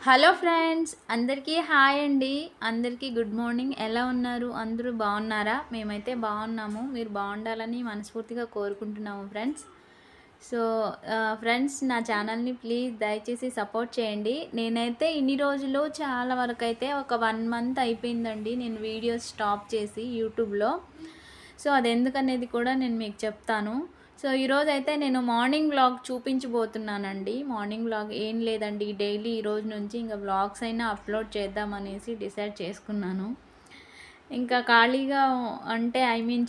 Hello friends, అందరికీ hi అండి. అందరికీ గుడ్ మార్నింగ్. ఎలా ఉన్నారు? అందరూ బాగున్నారా? మేమైతే బాగున్నాము. మీరు బాగుండాలని మనస్ఫూర్తిగా కోరుకుంటున్నాము ఫ్రెండ్స్. సో ఫ్రెండ్స్, నా ఛానల్ని ప్లీజ్ దయచేసి సపోర్ట్ చేయండి. నేనైతే ఇన్ని రోజులు చాలా వరకు అయితే ఒక 1 మంత్ అయిపోయిందండి నేను వీడియోస్ స్టాప్ చేసి యూట్యూబ్లో. సో అది ఎందుకనేది కూడా నేను మీకు చెప్తాను. సో ఈరోజైతే నేను మార్నింగ్ వ్లాగ్ చూపించబోతున్నానండి. మార్నింగ్ వ్లాగ్ ఏం లేదండి, డైలీ ఈరోజు నుంచి ఇంకా వ్లాగ్స్ అయినా అప్లోడ్ చేద్దామనేసి డిసైడ్ చేసుకున్నాను. ఇంకా ఖాళీగా అంటే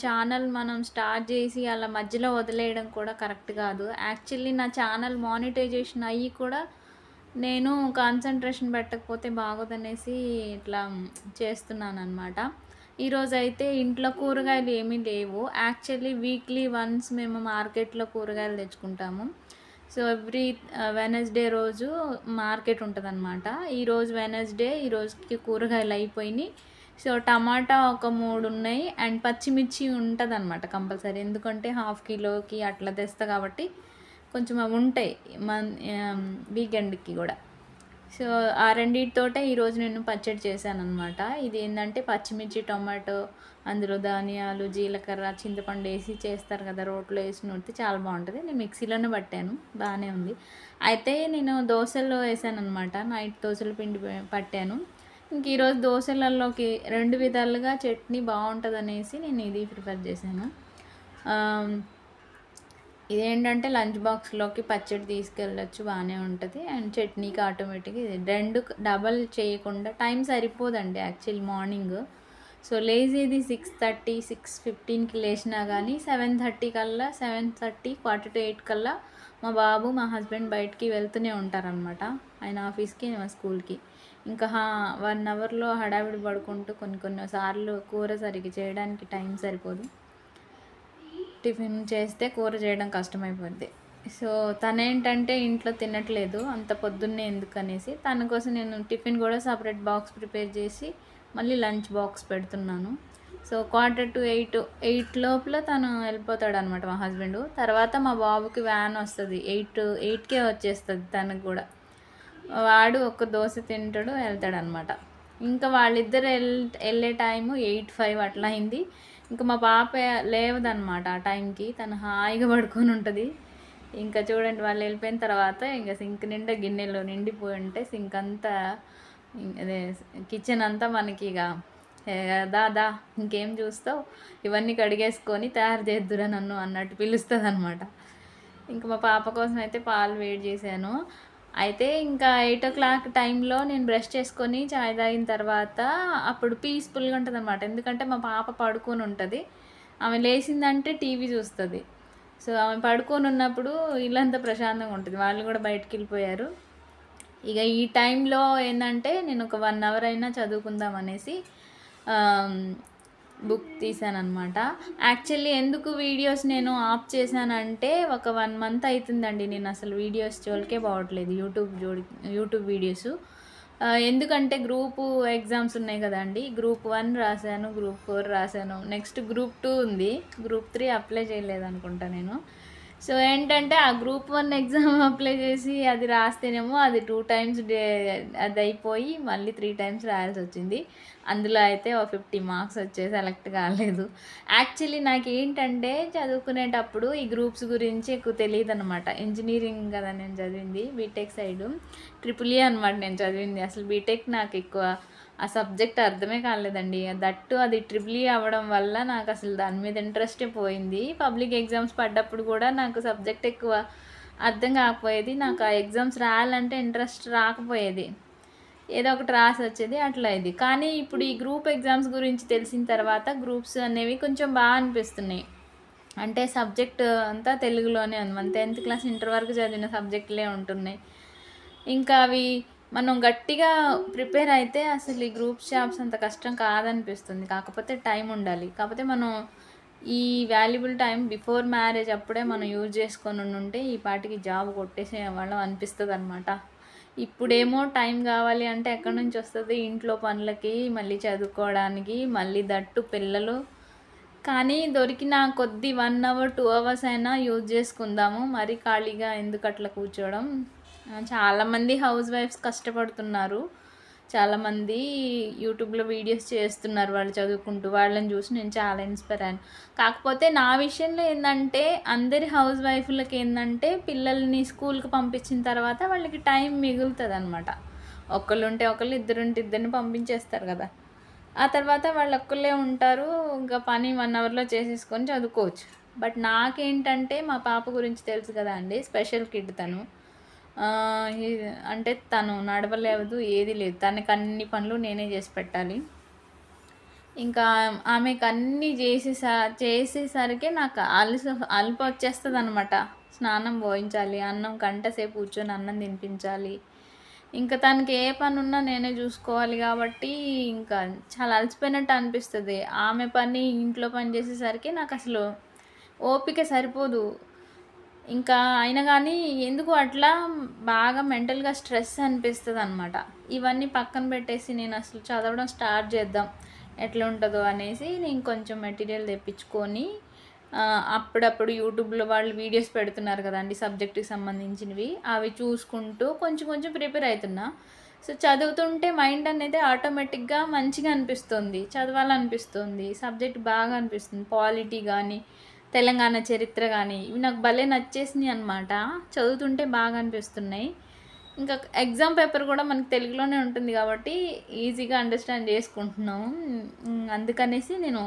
ఛానల్ మనం స్టార్ట్ చేసి అలా మధ్యలో వదిలేయడం కూడా కరెక్ట్ కాదు. యాక్చువల్లీ నా ఛానల్ మానిటైజేషన్ అయ్యి కూడా నేను కాన్సంట్రేషన్ పెట్టకపోతే బాగోదనేసి ఇట్లా చేస్తున్నానన్నమాట. ఈరోజైతే ఇంట్లో కూరగాయలు ఏమీ లేవు. యాక్చువల్లీ వీక్లీ వన్స్ మేము మార్కెట్లో కూరగాయలు తెచ్చుకుంటాము. సో ఎవ్రీ వెనస్డే రోజు మార్కెట్ ఉంటుందన్నమాట. ఈరోజు వెనస్డే, ఈరోజుకి కూరగాయలు అయిపోయినాయి. సో టమాటా ఒక 3 ఉన్నాయి అండ్ పచ్చిమిర్చి ఉంటుందన్నమాట కంపల్సరీ. ఎందుకంటే హాఫ్ కిలోకి అట్లా తెస్తా కాబట్టి కొంచెం అవి ఉంటాయి వీకెండ్కి కూడా. సో ఆ రెండింటితోటే ఈరోజు నేను పచ్చడి చేశానమాట. ఇది ఏంటంటే పచ్చిమిర్చి, టొమాటో, అందులో ధనియాలు, జీలకర్ర, చింతపండు వేసి చేస్తారు కదా, రోట్లో వేసి నూరితే చాలా బాగుంటుంది. నేను మిక్సీలోనే పట్టాను, బాగానే ఉంది. అయితే నేను దోశల్లో వేసానమాట. నైట్ దోశల పిండి పట్టాను. ఇంక ఈరోజు దోశలలోకి 2 విధాలుగా చట్నీ బాగుంటుంది అనేసి నేను ఇది ప్రిపేర్ చేశాను. ఇదేంటంటే లంచ్ బాక్స్లోకి పచ్చడి తీసుకెళ్ళచ్చు, బాగానే ఉంటుంది. అండ్ చట్నీకి ఆటోమేటిక్గా ఇది 2 డబల్ చేయకుండా టైం సరిపోదండి యాక్చువల్లీ మార్నింగ్. సో లేజీది 6:30, 6:15కి లేచినా కానీ 7:30 కల్లా, 7:30, 7:45 కల్లా మా బాబు, మా హస్బెండ్ బయటికి వెళ్తూనే ఉంటారనమాట. ఆయన ఆఫీస్కి, మా స్కూల్కి. ఇంకా 1 అవర్లో హడావిడి పడుకుంటూ కొన్నిసార్లు కూర సరిగ్గా చేయడానికి టైం సరిపోదు. టిఫిన్ చేస్తే కూర చేయడం కష్టమైపోద్ది. సో తనేంటంటే ఇంట్లో తినట్లేదు అంత పొద్దున్నే ఎందుకనేసి, తన కోసం నేను టిఫిన్ కూడా సపరేట్ బాక్స్ ప్రిపేర్ చేసి మళ్ళీ లంచ్ బాక్స్ పెడుతున్నాను. సో 7:45 లోపల తను వెళ్ళిపోతాడు అనమాట, మా హస్బెండ్. తర్వాత మా బాబుకి వ్యాన్ వస్తుంది, 8కే వచ్చేస్తుంది తనకు కూడా. వాడు ఒక దోశ తింటాడు, వెళ్తాడు అనమాట. ఇంకా వాళ్ళిద్దరు వెళ్ళే టైము 8:05 అట్లా అయింది. ఇంకా మా పాప లేవదనమాట ఆ టైంకి, తను హాయిగా పడుకొని ఉంటుంది. ఇంకా చూడండి, వాళ్ళు వెళ్ళిపోయిన తర్వాత ఇంకా సింక్ నిండా గిన్నెలు నిండిపోయి ఉంటే సింక్ అంతా, అదే కిచెన్ అంతా మనకి ఇక దా ఇంకేం చూస్తావు, ఇవన్నీ కడిగేసుకొని తయారు చేద్దురా నన్ను అన్నట్టు పిలుస్తుంది అనమాట. ఇంకా మా పాప కోసం అయితే పాలు వేడి చేశాను. అయితే ఇంకా 8 o'clock టైంలో నేను బ్రష్ చేసుకొని చాయ్ తాగిన తర్వాత అప్పుడు పీస్ఫుల్గా ఉంటుంది అనమాట. ఎందుకంటే మా పాప పడుకొని ఉంటుంది, ఆమె లేచిందంటే టీవీ చూస్తుంది. సో ఆమె పడుకొని ఉన్నప్పుడు ఇల్లంతా ప్రశాంతంగా ఉంటుంది. వాళ్ళు కూడా బయటికి వెళ్ళిపోయారు. ఇక ఈ టైంలో ఏంటంటే నేను ఒక 1 అవర్ అయినా చదువుకుందాం అనేసి బుక్ తీసానమాట. యాక్చువల్లీ ఎందుకు వీడియోస్ నేను ఆఫ్ చేశానంటే, ఒక 1 మంత్ అవుతుందండి నేను అసలు వీడియోస్ జోలికే పోవట్లేదు, యూట్యూబ్ వీడియోస్. ఎందుకంటే గ్రూపు ఎగ్జామ్స్ ఉన్నాయి కదండి. గ్రూప్ 1 రాశాను, గ్రూప్ 4 రాశాను, నెక్స్ట్ గ్రూప్ 2 ఉంది. గ్రూప్ 3 అప్లై చేయలేదు అనుకుంటా నేను. సో ఏంటంటే ఆ గ్రూప్ 1 ఎగ్జామ్ అప్లై చేసి అది రాస్తేనేమో అది 2 టైమ్స్ అది అయిపోయి మళ్ళీ 3 టైమ్స్ రాయాల్సి వచ్చింది. అందులో అయితే 50 మార్క్స్ వచ్చేసి సెలెక్ట్ కాలేదు. యాక్చువల్లీ నాకు ఏంటంటే చదువుకునేటప్పుడు ఈ గ్రూప్స్ గురించి ఎక్కువ తెలియదు అనమాట. ఇంజనీరింగ్ కదా నేను చదివింది, బీటెక్ సైడు, ట్రిపుల్ ఏ అనమాట నేను చదివింది. అసలు బీటెక్ నాకు ఎక్కువ ఆ సబ్జెక్ట్ అర్థమే కాలేదండి. దట్టు అది ట్రిపుల్ ఈ అవ్వడం వల్ల నాకు అసలు దాని మీద ఇంట్రెస్టే పోయింది. పబ్లిక్ ఎగ్జామ్స్ పడ్డప్పుడు కూడా నాకు సబ్జెక్ట్ ఎక్కువ అర్థం కాకపోయేది. నాకు ఆ ఎగ్జామ్స్ రాయాలంటే ఇంట్రెస్ట్ రాకపోయేది, ఏదో ఒకటి రాసి వచ్చేది అట్లా ఇది. కానీ ఇప్పుడు ఈ గ్రూప్ ఎగ్జామ్స్ గురించి తెలిసిన తర్వాత గ్రూప్స్ అనేవి కొంచెం బాగా అనిపిస్తున్నాయి. అంటే సబ్జెక్ట్ అంతా తెలుగులోనే ఉంది, మన 10th క్లాస్ ఇంటర్ వరకు చదివిన సబ్జెక్టులే ఉంటున్నాయి. ఇంకా అవి మనం గట్టిగా ప్రిపేర్ అయితే అసలు ఈ గ్రూప్ జాబ్స్ అంత కష్టం కాదనిపిస్తుంది. కాకపోతే టైం ఉండాలి. కాకపోతే మనం ఈ వాల్యుబుల్ టైం బిఫోర్ మ్యారేజ్ అప్పుడే మనం యూజ్ చేసుకొని ఉంటే ఈ పాటికి జాబ్ కొట్టేసే వాళ్ళం అనిపిస్తుంది అనమాట. ఇప్పుడేమో టైం కావాలి అంటే ఎక్కడి నుంచి వస్తుంది, ఇంట్లో పనులకి, మళ్ళీ చదువుకోవడానికి, మళ్ళీ దట్టు పిల్లలు. కానీ దొరికిన కొద్ది 1 hour 2 hours అయినా యూజ్ చేసుకుందాము, మరీ ఖాళీగా ఎందుకు అట్లా కూర్చోవడం. చాలామంది హౌస్ వైఫ్స్ కష్టపడుతున్నారు. చాలామంది యూట్యూబ్‌లో వీడియోస్ చేస్తున్నారు వాళ్ళు చదువుకుంటూ. వాళ్ళని చూసి నేను చాలా ఇన్‌స్పైర్ అయ్యాను. కాకపోతే నా విషయంలో ఏందంటే, అందరి హౌస్ వైఫ్‌లకేందంటే, పిల్లల్ని స్కూల్‌కి పంపించిన తర్వాత వాళ్ళకి టైం మిగులుతదనమాట. ఒకళ్ళుంటే ఒకళ్ళు, ఇద్దరుంటే ఇద్దరిని పంపించేస్తారు గదా! ఆ తర్వాత వాళ్ళొక్కళ్ళే ఉంటారు. ఇంక పని 1 అవర్‌లో చేసేసుకొని చదువుకోవచ్చు. బట్ నాకేంటంటే, మా పాప గురించి తెలుసు గదండీ! స్పెషల్ కిడ్ తను. ఈ అంటే తను నడవలేవదు, ఏది లేదు. తనకన్ని పనులు నేనే జేసి పెట్టాలి. ఇంకా ఆమెకన్నీ చేసేసరికే నాకు అలుపొచ్చేస్తదనమాట. స్నానం పోయించాలి, అన్నం గంట సేపు కూర్చొని అన్నం తినిపించాలి. ఇంకా తనకి ఏ పనున్నా నేనే జూసుకోవాలి గాబట్టి, ఇంకా చాలా అలసిపోయినట్టు అనిపిస్తది. ఆమె పని, ఇంట్లో పని జేసేసరికి నాకసలు ఓపిక సరిపోదు. ఇంకా అయినా గానీ ఎందుకో అట్లా బాగా మెంటల్‌గా స్ట్రెస్ అనిపిస్తదనమాట. ఇవన్నీ పక్కన పెట్టేసి నేనసలు చదవడం స్టార్ట్ చేద్దాం. ఎట్లుంటదో అనేసి నేను కొంచెం మెటీరియల్ తెప్పించుకొని అప్పుడప్పుడు యూట్యూబ్‌లో వాళ్ళు వీడియోస్ పెడుతున్నారు కదండీ! సబ్జెక్ట్‌కి సంబంధించినవి. అవి చూసుకుంటూ కొంచెం కొంచెం ప్రిపేర్ అయితున్నా. సో, చదువుతుంటే మైండ్ అనేది ఆటోమేటిక్‌గా మంచిగా అనిపిస్తుంది. చదవాలనిపిస్తుంది. సబ్జెక్ట్ బాగా అనిపిస్తుంది. పాలిటీ గానీ, తెలంగాణ చరిత్ర గానీ, ఇవి నాకు భలే నచ్చేసినియనమాట. చదువుతుంటే బాగా అనిపిస్తున్నాయి. ఇంకా ఎగ్జామ్ పేపర్ గూడా మనకు తెలుగులోనే ఉంటుంది గాబట్టి, ఈజీగా అండర్‌స్టాండ్ జేసుకుంటున్నాము. అందుకనేసి నేను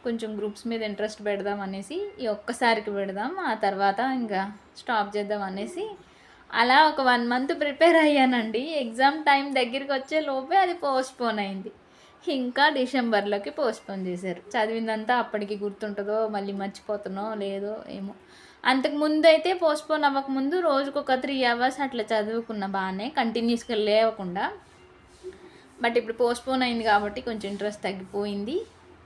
కొంచెం గ్రూప్స్ మీద ఇంట్రెస్ట్ పెడదాం అనేసి, ఈ ఒక్కసారికి పెడదాం. ఆ తర్వాత ఇంగా స్టాప్ చేద్దాం అనేసి, అలా ఒక 1 మంత్ ప్రిపేర్ అయ్యానండి. ఎగ్జామ్ టైం దగ్గరికొచ్చే లోపే అది పోస్ట్‌పోన్ అయింది. ఇంకా డిసెంబర్‌లోకి పోస్ట్‌పోన్ జేశారు. చదివిందంతా అప్పటికి గుర్తుంటదో, మళ్ళీ మర్చిపోతానో లేదో ఏమో! అంతకు ముందైతే పోస్ట్‌పోన్ అవ్వకముందు రోజుకొక 3 అవర్స్ అట్లా చదువుకున్నా బానే కంటిన్యూస్‌గా లేవకుండా. బట్ ఇప్పుడు పోస్ట్‌పోన్ అయింది కాబట్టి కొంచెం ఇంట్రెస్ట్ తగ్గిపోయింది.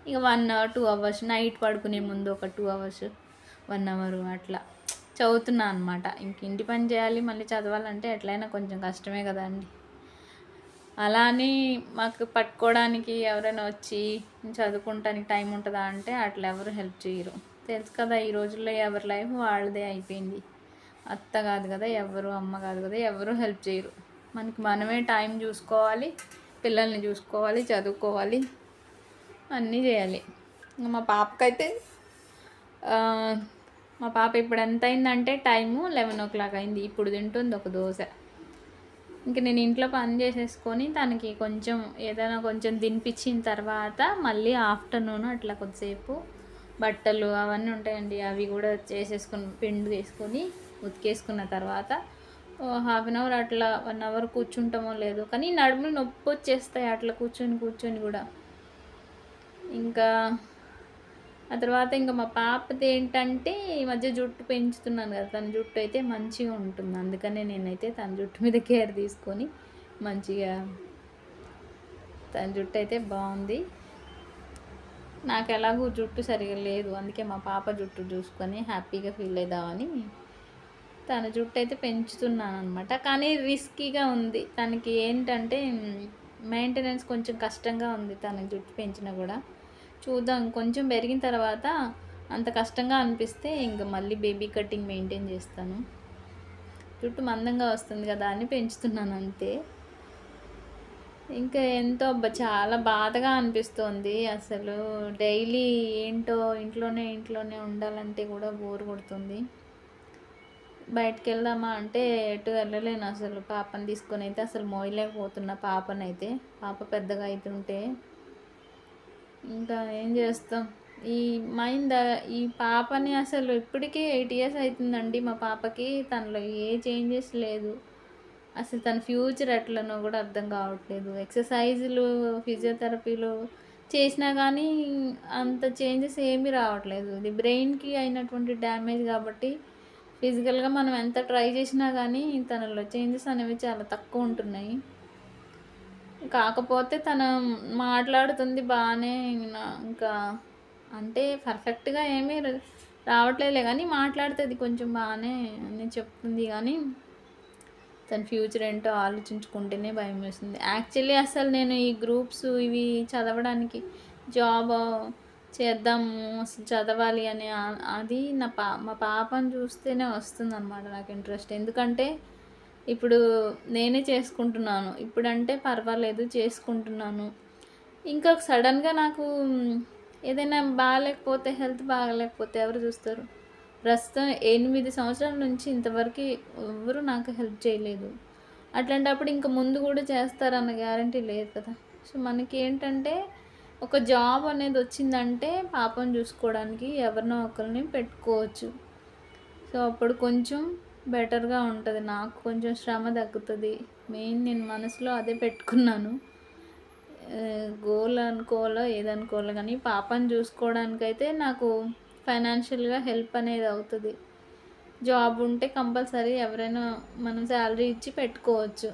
ఇక 1 అవర్, 2 అవర్స్ నైట్ పడుకునే ముందు ఒక 2 అవర్స్, 1 అవరు అట్లా చదువుతున్నా అనమాట. ఇంక ఇంటి పని చేయాలి, మళ్ళీ చదవాలంటే ఎట్లైనా కొంచెం కష్టమే కదండీ! అలా అని మాకు పట్టుకోవడానికి ఎవరైనా వచ్చి చదువుకుంటానికి టైం ఉంటదా అంటే అట్లా ఎవరు హెల్ప్ చేయరు. తెలుసు కదా! ఈ రోజుల్లో ఎవరి లైఫ్ వాళ్ళదే అయిపోయింది. అత్త కాదు కదా! ఎవ్వరు అమ్మ కాదు కదా! ఎవరు హెల్ప్ చేయరు. మనకి మనమే టైం చూసుకోవాలి, పిల్లల్ని చూసుకోవాలి, చదువుకోవాలి, అన్నీ చేయాలి. ఇంక మా పాపకైతే మా పాప ఇప్పుడు ఎంత అయిందంటే టైము 11:00 అయింది. ఇప్పుడు తింటుంది ఒక దోస. ఇంక నేను ఇంట్లో పని చేసేసుకొని తనకి కొంచెం ఏదైనా కొంచెం తినిపించిన తర్వాత మళ్ళీ ఆఫ్టర్‌నూన్ అట్లా కొద్దిసేపు బట్టలు అవన్నీ ఉంటాయండి. అవి కూడా చేసేసుకొని పిండి వేసుకొని ఉతికేసుకున్న తర్వాత హాఫ్ అన్ అవర్ అట్లా 1 అవర్ కూర్చుంటామో లేదో కానీ నడుములు నొప్పొచ్చేస్తాయి అట్లా కూర్చొని కూర్చొని కూడా. ఇంకా ఆ తర్వాత ఇంక మా పాపదేంటంటే ఈ మధ్య జుట్టు పెంచుతున్నాను కదా! తన జుట్టు అయితే మంచిగా ఉంటుంది. అందుకనే నేనైతే తన జుట్టు మీద కేర్ తీసుకొని మంచిగా తన జుట్టు అయితే బావుంది. నాకెలాగో జుట్టు సరిగ్గా లేదు. అందుకే మా పాప జుట్టు చూసుకొని హ్యాపీగా ఫీల్ అయిదామని తన జుట్టు అయితే పెంచుతున్నాననమాట. కానీ రిస్కీగా ఉంది. తనకి ఏంటంటే మెయింటెనెన్స్ కొంచెం కష్టంగా ఉంది. తనకి జుట్టు పెంచినా కూడా. చూద్దాం కొంచెం పెరిగిన తర్వాత అంత కష్టంగా అనిపిస్తే ఇంక మళ్ళీ బేబీ కటింగ్ మెయింటైన్ చేస్తాను. జుట్టు మందంగా వస్తుంది కదా అని పెంచుతున్నాను అంతే. ఇంకా ఎంతో చాలా బాధగా అనిపిస్తోంది. అసలు డైలీ ఏంటో ఇంట్లోనే ఉండాలంటే కూడా బోర్ కొడుతుంది. బయటికెళ్దామా అంటే ఎటు వెళ్ళలేను అసలు. పాపని తీసుకొనైతే అసలు మోయలేకపోతున్నా పాపనైతే. పాప పెద్దగా అయితుంటే. ఇంకా ఏం చేస్తాం. ఈ మైండ్ ఈ పాపని అసలు ఇప్పటికే 8 ఇయర్స్ అయితుందండి మా పాపకి. తనలో ఏ చేంజెస్ లేదు. అసలు తన ఫ్యూచర్ ఎట్లనో కూడా అర్థం కావట్లేదు. ఎక్సర్‌సైజులు, ఫిజియోథెరపీలు చేసినా గానీ అంత చేంజెస్ ఏమీ రావట్లేదు. ఇది బ్రెయిన్‌కి అయినటువంటి డ్యామేజ్ కాబట్టి ఫిజికల్‌గా మనం ఎంత ట్రై చేసినా గానీ తనలో చేంజెస్ అనేవి చాలా తక్కువ ఉంటున్నాయి. కాకపోతే తను మాట్లాడుతుంది బానే ఇంకా అంటే పర్ఫెక్ట్‌గా ఏమీ రావట్లేదులే గానీ మాట్లాడుతది కొంచెం బానే అన్నీ చెప్తుంది గానీ, తన ఫ్యూచర్ ఏంటో ఆలోచించుకుంటేనే భయమేస్తుంది. యాక్చువల్లీ అసలు నేను ఈ గ్రూప్స్ ఇవి చదవడానికి జాబ్ చేద్దాము, అసలు చదవాలి అనే అది మా పాపను చూస్తేనే వస్తుందనమాట నాకు ఇంట్రెస్ట్. ఎందుకంటే ఇప్పుడు నేనే చేసుకుంటున్నాను. ఇప్పుడంటే పర్వాలేదు చేసుకుంటున్నాను. ఇంకా సడన్‌గా నాకు ఏదైనా బాలేకపోతే, హెల్త్ బాగాలేకపోతే ఎవరు చూస్తారు? ప్రస్తుతం 8 సంవత్సరాల నుంచి ఇంతవరకి ఎవ్వరు నాకు హెల్ప్ చేయలేదు. అట్లాంటప్పుడు ఇంక ముందు గూడా చేస్తారన్న గ్యారంటీ లేదు కదా! సో, మనకేంటంటే ఒక జాబ్ అనేదొచ్చిందంటే పాపని చూసుకోవడానికి ఎవరినో ఒకరిని పెట్టుకోవచ్చు. సో, అప్పుడు కొంచెం బెటర్‌గా ఉంటది. నాకు కొంచెం శ్రమ తగ్గుతది. మెయిన్ నేను మనసులో అదే పెట్టుకున్నాను. గోల్ అనుకోవాలో ఏదనుకోవాలో గానీ పాపని చూసుకోవడానికైతే నాకు ఫైనాన్షియల్‌గా హెల్ప్ అనేది అవుతది. జాబ్ ఉంటే కంపల్సరీ ఎవరైనా మనం శాలరీ ఇచ్చి పెట్టుకోవచ్చు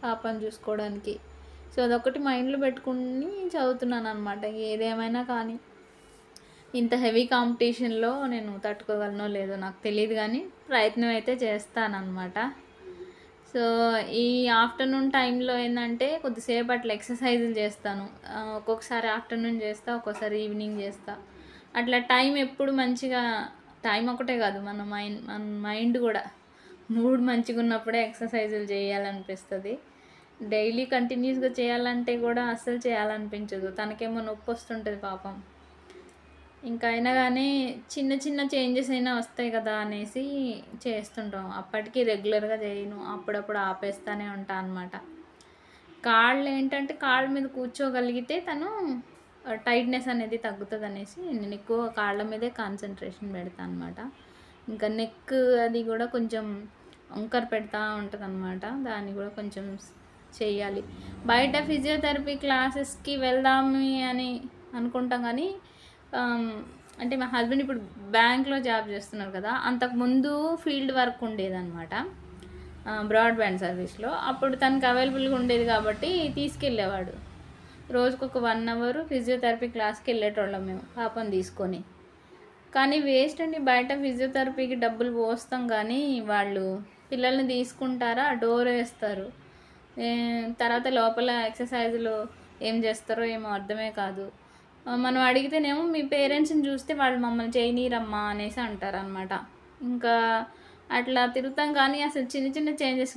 పాపని చూసుకోవడానికి. సో, అదొకటి మైండ్‌లో పెట్టుకొని చదువుతున్నాననమాట. ఏదేమైనా కానీ ఇంత హెవీ కాంపిటీషన్‌లో నేను తట్టుకోగలనో లేదో నాకు తెలీదు గానీ ప్రయత్నం అయితే చేస్తాననమాట. సో, ఈ ఆఫ్టర్‌నూన్ టైంలో ఏందంటే కొద్దిసేపు అట్లా ఎక్సర్‌సైజులు చేస్తాను. ఒక్కొక్కసారి ఆఫ్టర్‌నూన్ చేస్తా, ఒక్కోసారి ఈవినింగ్ చేస్తా. అట్లా టైం ఎప్పుడు మంచిగా టైం ఒకటే కాదు మన మైండ్ గూడా మూడ్ మంచిగున్నప్పుడే ఎక్సర్‌సైజులు చేయాలనిపిస్తది. డైలీ కంటిన్యూస్‌గా చేయాలంటే గూడా అస్సలు చేయాలనిపించదు. తనకేమో నొప్పొస్తుంటది పాపం. ఇంకా అయినా గానీ చిన్న చిన్న చేంజెస్ అయినా వస్తాయి కదా అనేసి చేస్తుంటాం. అప్పటికి రెగ్యులర్‌గా చేయను. అప్పుడప్పుడు ఆపేస్తానే ఉంటా అనమాట. కాళ్ళేంటంటే కాళ్ళ మీద కూర్చోగలిగితే తను టైట్‌నెస్ అనేది తగ్గుతదనేసి నేను ఎక్కువ కాళ్ళ మీదే కాన్సంట్రేషన్ పెడతా అనమాట. ఇంకా నెక్ అది గూడా కొంచెం వంకర పెడతా ఉంటదనమాట. దాన్ని గూడా కొంచెం చెయ్యాలి. బయట ఫిజియోథెరపీ క్లాసెస్‌కి వెళ్దామి అని అనుకుంటాం గానీ ఆహ్, అంటే మా హస్బెండ్ ఇప్పుడు బ్యాంక్‌లో జాబ్ చేస్తున్నారు కదా! అంతకుముందు ఫీల్డ్ వర్క్ ఉండేదనమాట. బ్రాడ్‌బ్యాండ్ సర్వీస్‌లో. అప్పుడు తనకి అవైలబుల్‌గా ఉండేది కాబట్టి తీసుకెళ్ళేవాడు. రోజుకొక 1 అవర్ ఫిజియోథెరపీ క్లాస్‌కెళ్ళేటోళ్ళం మేము పాపని తీసుకొని. కానీ వేస్ట్ అండి. బయట ఫిజియోథెరపీకి డబ్బులు పోస్తాం గానీ, వాళ్ళు పిల్లల్ని తీసుకుంటారా? డోరేస్తారు. తర్వాత లోపల ఎక్సర్‌సైజులు ఏం చేస్తారో ఏమో అర్థమే కాదు. మనం అడిగితేనేమో మీ పేరెంట్స్‌ని చూస్తే వాళ్ళు మమ్మల్ని చేయనీయరమ్మా అనేసి అంటారనమాట. ఇంకా అట్లా తిరుగుతాం కానీ అసలు చిన్న చిన్న చేంజెస్